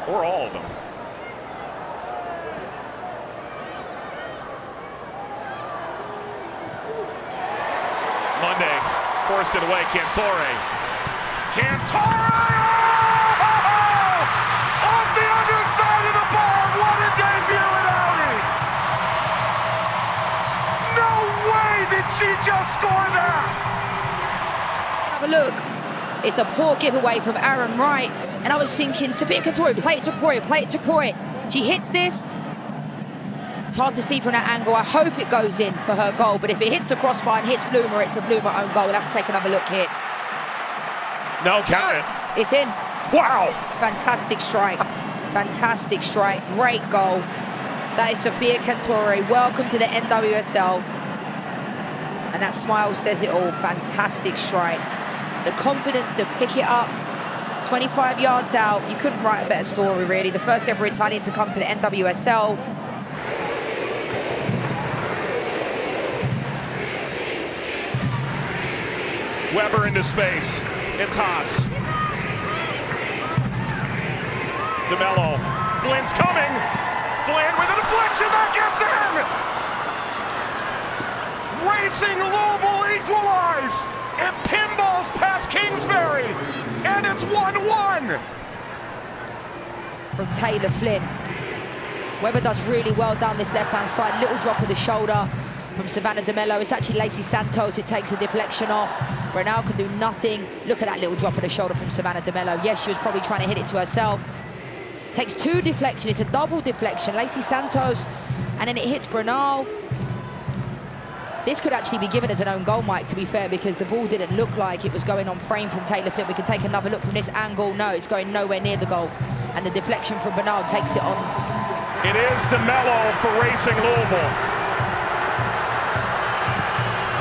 or all of them. Monday forced it away. Cantore. Off the underside of the bar. What a debut at Audi. No way did she just score that. Have a look. It's a poor giveaway from Aaron Wright. And I was thinking, Sophia Cantore, play it to Croy, play it to Croy. She hits this. It's hard to see from that angle. I hope it goes in for her goal. But if it hits the crossbar and hits Bloomer, it's a Bloomer own goal. We'll have to take another look here. No, count it. It's in. Wow. Fantastic strike. Fantastic strike. Great goal. That is Sophia Cantore. Welcome to the NWSL. And that smile says it all. Fantastic strike. The confidence to pick it up 25 yards out. You couldn't write a better story, really. The first ever Italian to come to the NWSL. Weber into space. It's Haas. DeMello. Flynn's coming. Flynn with a deflection that gets in. Racing Louisville equalize. It pinballs past Kingsbury. And it's 1-1. From Taylor Flynn. Weber does really well down this left-hand side. Little drop of the shoulder from Savannah DeMello. It's actually Lacey Santos. It takes a deflection off. Brunel can do nothing. Look at that little drop of the shoulder from Savannah DeMello. Yes, she was probably trying to hit it to herself. Takes two deflections. It's a double deflection. Lacey Santos, and then it hits Brunel. This could actually be given as an own goal, Mike, to be fair, because the ball didn't look like it was going on frame from Taylor Flynn. We can take another look from this angle. No, it's going nowhere near the goal. And the deflection from Brunel takes it on. It is DeMello for Racing Louisville.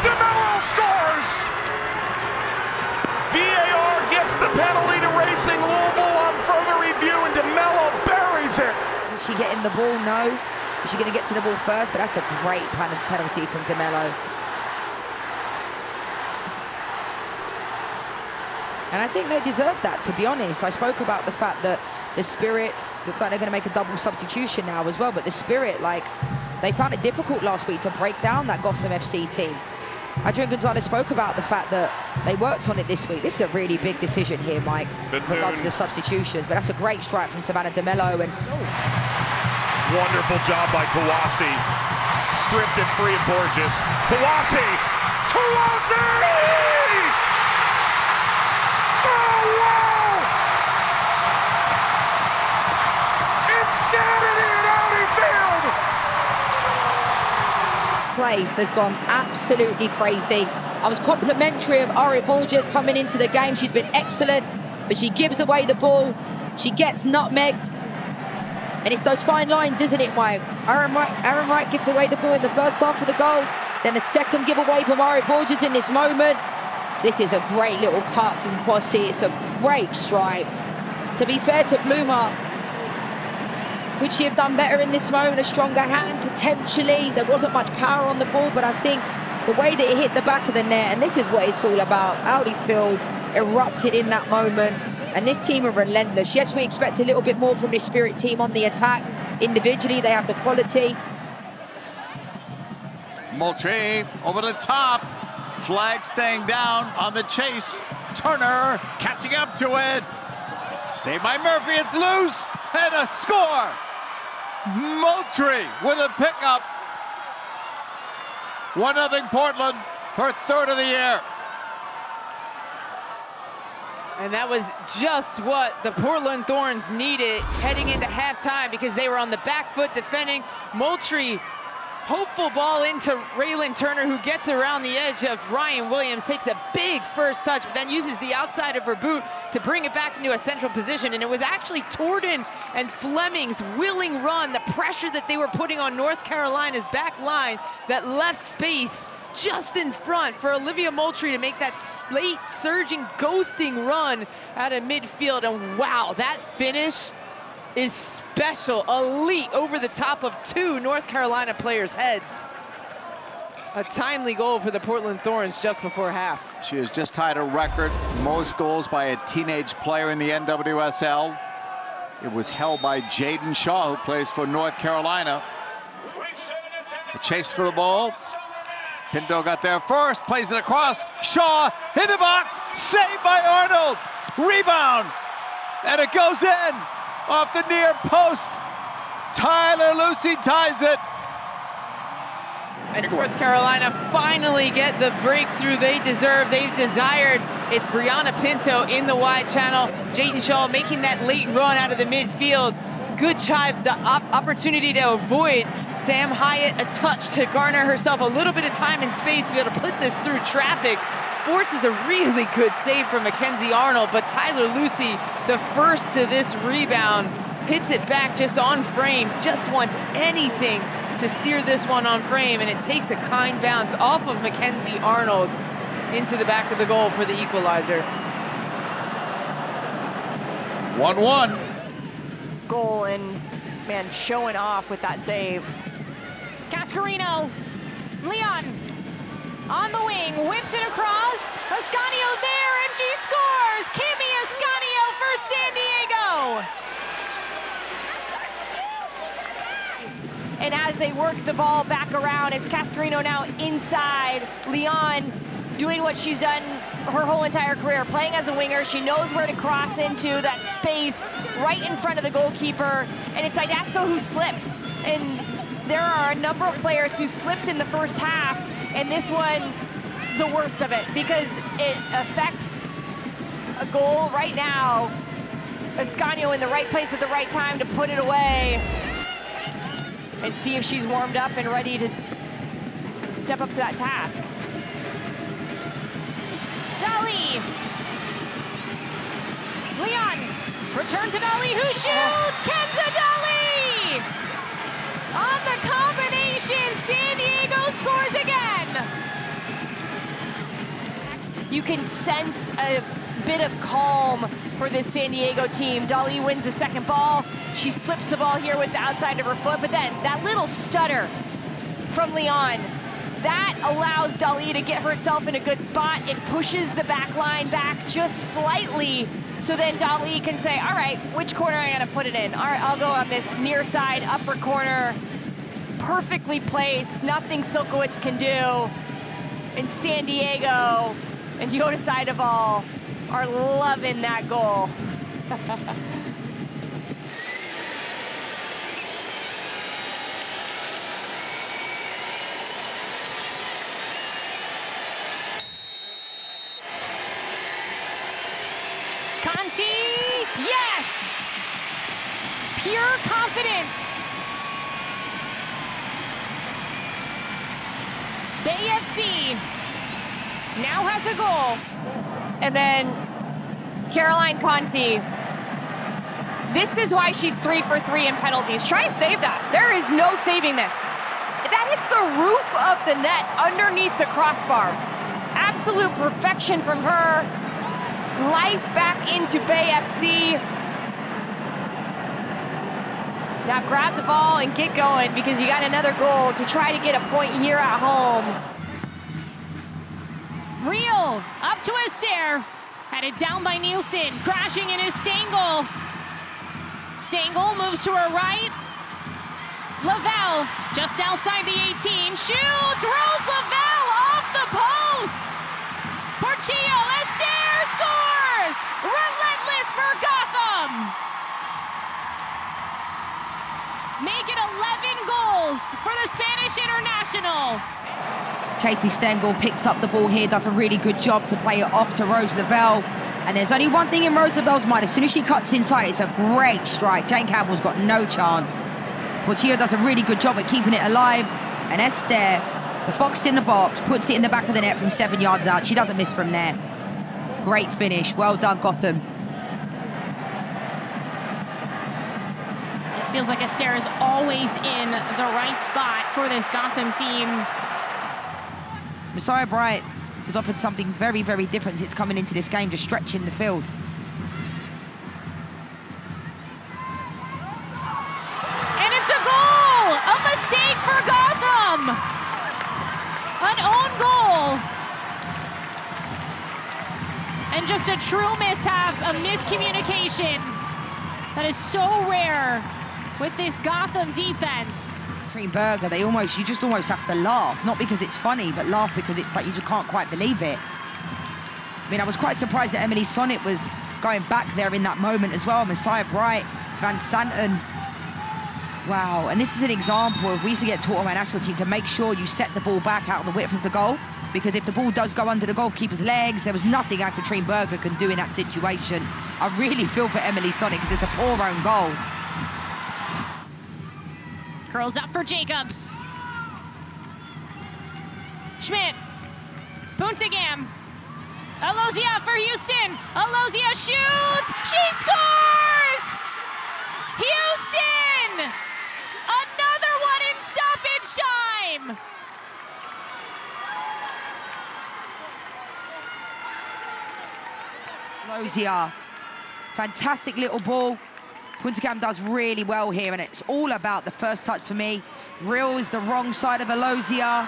DeMello scores! VAR gets the penalty to Racing Louisville on further review, and DeMello buries it. Is she getting the ball? No. Is she going to get to the ball first? But that's a great penalty from DeMello. And I think they deserve that, to be honest. I spoke about the fact that the Spirit look like they're going to make a double substitution now as well. But the Spirit, like, they found it difficult last week to break down that Gotham FC team. Adrian Gonzalez spoke about the fact that they worked on it this week. This is a really big decision here, Mike, with regards to the substitutions. But that's a great strike from Savannah DeMello. And wonderful job by Kawasi. Stripped it free of Borges. Kawasi! Oh, wow! Insanity at Audi Field! this place has gone absolutely crazy. I was complimentary of Ari Borges coming into the game. She's been excellent, but she gives away the ball. She gets nutmegged. And it's those fine lines, isn't it, Mike? Aaron Wright gives away the ball in the first half of the goal. Then a second giveaway from Ari Borges in this moment. This is a great little cut from Posse. It's a great strike. To be fair to Bloomer, could she have done better in this moment? A stronger hand, potentially. There wasn't much power on the ball, but I think the way that it hit the back of the net, and this is what it's all about. Audi Field erupted in that moment. And this team are relentless. Yes, we expect a little bit more from this Spirit team on the attack. Individually, they have the quality. Moultrie over the top. Flag staying down on the chase. Turner catching up to it. Saved by Murphy. It's loose. And a score. Moultrie with a pickup. 1-0 Portland. Her third of the year. And that was just what the Portland Thorns needed heading into halftime, because they were on the back foot defending. Moultrie, hopeful ball into Raylan Turner, who gets around the edge of Ryan Williams, takes a big first touch, but then uses the outside of her boot to bring it back into a central position. And it was actually Torden and Fleming's willing run, the pressure that they were putting on North Carolina's back line, that left space just in front for Olivia Moultrie to make that late surging, ghosting run out of midfield. And wow, that finish is special, elite, over the top of two North Carolina players' heads. A timely goal for the Portland Thorns just before half. She has just tied a record, most goals by a teenage player in the NWSL. It was held by Jaden Shaw, who plays for North Carolina. A chase for the ball. Pinto got there first, plays it across. Shaw in the box, saved by Arnold. Rebound, and it goes in off the near post. Tyler Lucy ties it. And North Carolina finally get the breakthrough they deserve, they've desired. It's Brianna Pinto in the wide channel. Jaden Shaw making that late run out of the midfield. Good job, the opportunity to avoid Sam Hyatt, a touch to garner herself a little bit of time and space to be able to put this through traffic. Forces a really good save from Mackenzie Arnold, but Tyler Lucy, the first to this rebound, hits it back just on frame, just wants anything to steer this one on frame, and it takes a kind bounce off of Mackenzie Arnold into the back of the goal for the equalizer. 1-1. Goal, and man, showing off with that save. Cascarino, Leon on the wing, whips it across. Ascanio there, and she scores. Kimi Ascanio for San Diego. And as they work the ball back around, it's Cascarino now inside. Leon doing what she's done her whole entire career, playing as a winger. She knows where to cross into that space right in front of the goalkeeper, and it's Idasco who slips. And there are a number of players who slipped in the first half, and this one, the worst of it, because it affects a goal right now. Ascanio in the right place at the right time to put it away, and see if she's warmed up and ready to step up to that task. Dali. Leon, return to Dali, who shoots! Kenza Dali! On the combination, San Diego scores again! You can sense a bit of calm for this San Diego team. Dali wins the second ball. She slips the ball here with the outside of her foot, but then that little stutter from Leon, that allows Dali to get herself in a good spot. It pushes the back line back just slightly, so then Dali can say, all right, which corner am I gonna put it in? All right, I'll go on this near side, upper corner. Perfectly placed, nothing Silkowitz can do. And San Diego and Jonas Eideval are loving that goal. Conti, yes! Pure confidence. Bay FC now has a goal. And then Caroline Conti. This is why she's 3 for 3 in penalties. Try and save that. There is no saving this. That hits the roof of the net underneath the crossbar. Absolute perfection from her. Life back into Bay FC. Now grab the ball and get going, because you got another goal to try to get a point here at home. Real up to Astaire. Had it down by Nielsen. Crashing into Stengel. Stengel moves to her right. Lavelle just outside the 18. Shoots. Rose Lavelle off the post. Portillo. Astaire scores. Relentless for Gotham. Make it 11 goals for the Spanish international. Katie Stengel picks up the ball here, does a really good job to play it off to Rose Lavelle. And there's only one thing in Rose Lavelle's mind. As soon as she cuts inside, it's a great strike. Jane Campbell's got no chance. Portillo does a really good job at keeping it alive. And Astaire, the fox in the box, puts it in the back of the net from 7 yards out. She doesn't miss from there. Great finish. Well done, Gotham. It feels like Astaire is always in the right spot for this Gotham team. Messiah Bright has offered something very, very different since coming into this game, just stretching the field. And it's a goal! A mistake for Gotham! An own goal! And just a true mishap, a miscommunication That is so rare with this Gotham defense. Berger, you just almost have to laugh, not because it's funny, but laugh because it's like you just can't quite believe it. I mean, I was quite surprised that Emily Sonnet was going back there in that moment as well. Messiah Bright, Van Santen. Wow, and this is an example of, we used to get taught on my national team to make sure you set the ball back out of the width of the goal, because if the ball does go under the goalkeeper's legs, there was nothing Katrine Berger can do in that situation. I really feel for Emily Sonnet because it's a poor own goal. Curls up for Jacobs. Schmidt. Buntigam. Alozia for Houston. Alozia shoots. She scores! Houston! Another one in stoppage time! Alozia, fantastic little ball. Puntigam does really well here, and it's all about the first touch for me. Real is the wrong side of Alozia.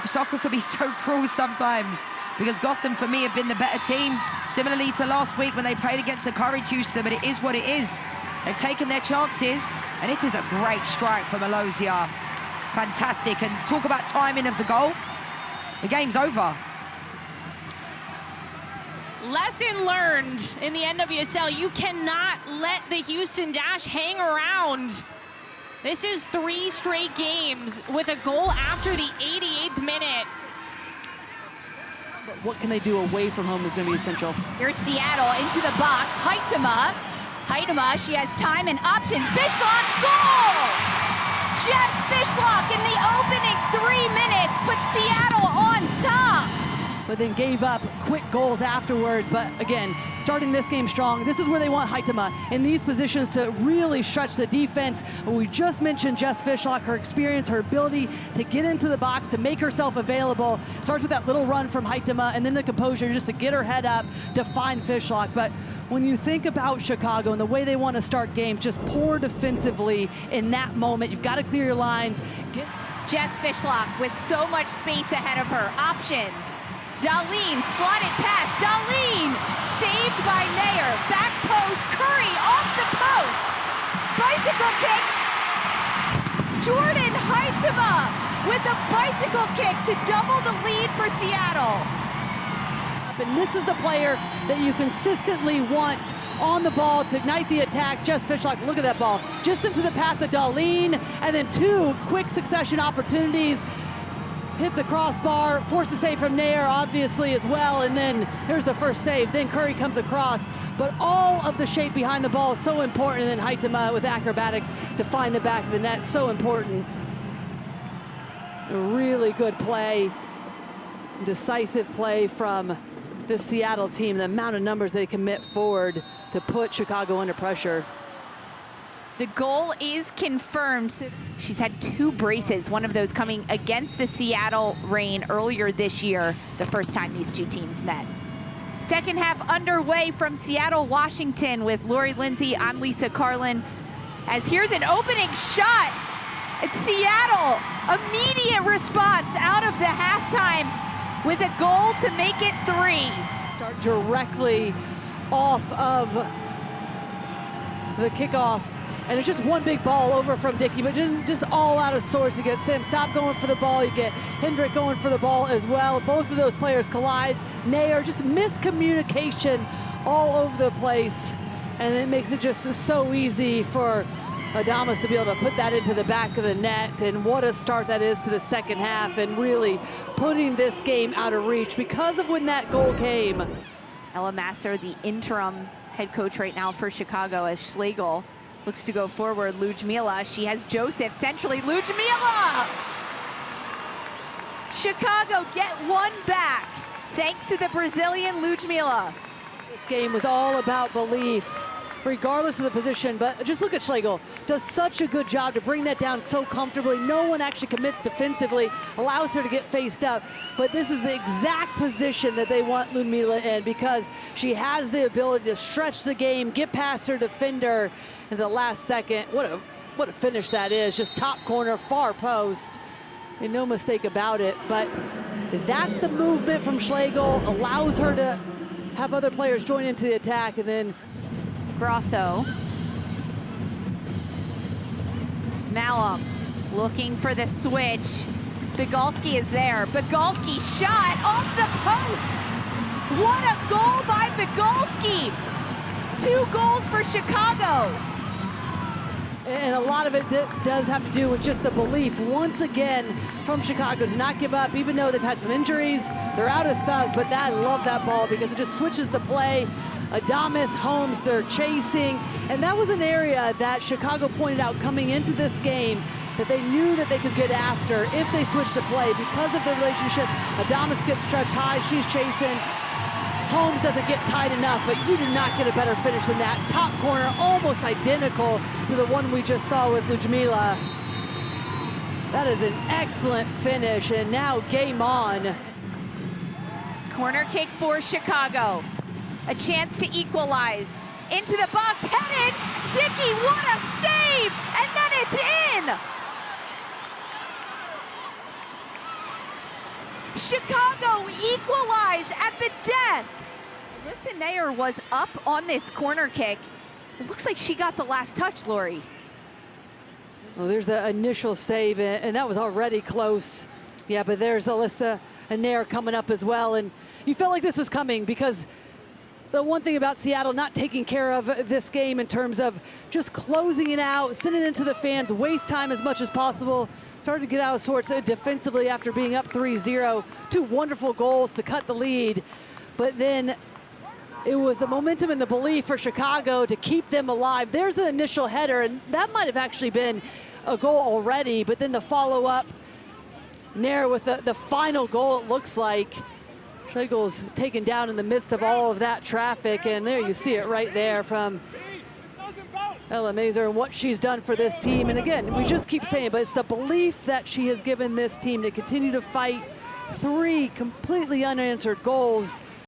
Soccer could be so cruel sometimes, because Gotham, for me, have been the better team, similarly to last week when they played against the Courage Houston, but it is what it is. They've taken their chances, and this is a great strike from Alozia. Fantastic, and talk about timing of the goal. The game's over. Lesson learned in the NWSL, you cannot let the Houston Dash hang around. This is 3 straight games with a goal after the 88th minute. But what can they do away from home is going to be essential. Here's Seattle into the box. Heitema, she has time and options. Fishlock, goal! Jess Fishlock in the opening 3 minutes put Seattle on top. But then gave up quick goals afterwards. But again, starting this game strong. This is where they want Heitema in these positions to really stretch the defense. But we just mentioned Jess Fishlock, her experience, her ability to get into the box, to make herself available. Starts with that little run from Heitema, and then the composure just to get her head up to find Fishlock. But when you think about Chicago and the way they want to start games, just poor defensively in that moment. You've got to clear your lines. Jess Fishlock with so much space ahead of her. Options. Darlene, slotted pass. Darlene, saved by Nair. Back post, Curry off the post. Bicycle kick. Jordan Heitema with a bicycle kick to double the lead for Seattle. And this is the player that you consistently want on the ball to ignite the attack. Jess Fishlock, look at that ball. Just into the path of Darlene, and then 2 quick succession opportunities. Hit the crossbar, forced a save from Nair, obviously, as well, and then here's the first save. Then Curry comes across, but all of the shape behind the ball is so important, and then Heitema with acrobatics to find the back of the net, so important. A really good play, decisive play from this Seattle team, the amount of numbers they commit forward to put Chicago under pressure. The goal is confirmed. She's had 2 braces, one of those coming against the Seattle Reign earlier this year, the first time these 2 teams met. Second half underway from Seattle, Washington, with Lori Lindsay, Annalisa Carlin. As here's an opening shot. It's Seattle, immediate response out of the halftime with a goal to make it 3. Start directly off of the kickoff. And it's just one big ball over from Dickey, but just all out of sorts. You get Sam Stop going for the ball. You get Hendrick going for the ball as well. Both of those players collide. Nair, just miscommunication all over the place. And it makes it just so easy for Adamas to be able to put that into the back of the net. And what a start that is to the second half, and really putting this game out of reach because of when that goal came. Ella Masser, the interim head coach right now for Chicago, as Schlegel looks to go forward. Ludmila, she has Joseph centrally. Ludmila! Chicago get 1 back thanks to the Brazilian Ludmila. This game was all about belief, regardless of the position, but just look at Schlegel. Does such a good job to bring that down so comfortably. No one actually commits defensively, allows her to get faced up, but this is the exact position that they want Ludmila in, because she has the ability to stretch the game, get past her defender in the last second. What a finish that is. Just top corner, far post, and no mistake about it. But that's the movement from Schlegel, allows her to have other players join into the attack, and then Grosso. Malum looking for the switch. Bigalski is there. Bigalski shot off the post. What a goal by Bigalski. 2 goals for Chicago. And a lot of it does have to do with just the belief, once again, from Chicago to not give up, even though they've had some injuries. They're out of subs, but I love that ball because it just switches the play. Adames, Holmes, they're chasing. And that was an area that Chicago pointed out coming into this game that they knew that they could get after if they switched to play because of their relationship. Adames gets stretched high, she's chasing. Holmes doesn't get tight enough, but you did not get a better finish than that. Top corner, almost identical to the one we just saw with Ludmila. That is an excellent finish, and now game on. Corner kick for Chicago. A chance to equalize. Into the box, headed. Dickey, what a save! And then it's in! Chicago equalize at the death. Alyssa Nair was up on this corner kick. It looks like she got the last touch, Lori. Well, there's the initial save, and that was already close. Yeah, but there's Alyssa Nair coming up as well, and you felt like this was coming because the one thing about Seattle not taking care of this game in terms of just closing it out, sending it into the fans, waste time as much as possible, started to get out of sorts defensively after being up 3-0. 2 wonderful goals to cut the lead, but then it was the momentum and the belief for Chicago to keep them alive. There's an initial header, and that might have actually been a goal already, but then the follow-up, Nair with the final goal, it looks like. Schlegel's taken down in the midst of all of that traffic, and there you see it right there from Ella Mazur and what she's done for this team. And again, we just keep saying, but it's the belief that she has given this team to continue to fight. 3 completely unanswered goals.